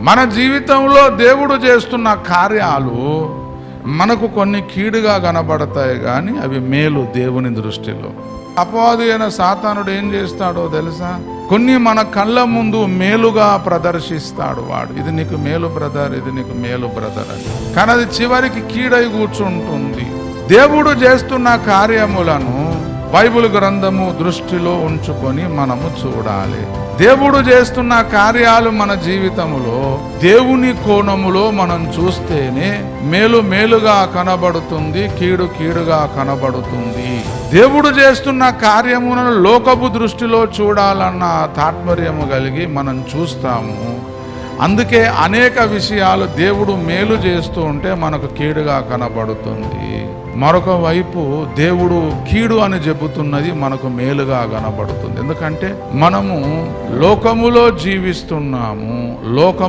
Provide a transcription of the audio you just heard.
మన జీవితంలో దేవుడు చేస్తున్న కార్యాలు మనకు కొన్ని కీడుగా కనబడతాయి, కానీ అవి మేలు దేవుని దృష్టిలో. అపవాది అయిన సాతానుడు ఏం చేస్తాడో తెలుసా? కొన్ని మన కళ్ళ ముందు మేలుగా ప్రదర్శిస్తాడు. వాడు ఇది నీకు మేలు బ్రదర్, ఇది నీకు మేలు బ్రదర్ అని, కానీ అది చివరికి కీడై కూర్చుంటుంది. దేవుడు చేస్తున్న కార్యములను బైబిల్ గ్రంథము దృష్టిలో ఉంచుకొని మనము చూడాలి. దేవుడు చేస్తున్న కార్యాలు మన జీవితంలో దేవుని కోణములో మనం చూస్తేనే మేలు మేలుగా కనబడుతుంది, కీడు కీడుగా కనబడుతుంది. దేవుడు చేస్తున్న కార్యములను లోకపు దృష్టిలో చూడాలన్న తాత్పర్యము కలిగి మనం చూస్తాము. అందుకే అనేక విషయాలు దేవుడు మేలు చేస్తూ ఉంటే మనకు కీడుగా కనబడుతుంది. మరొక వైపు దేవుడు కీడు అని చెబుతున్నది మనకు మేలుగా కనబడుతుంది. ఎందుకంటే మనము లోకములో జీవిస్తున్నాము. లోకం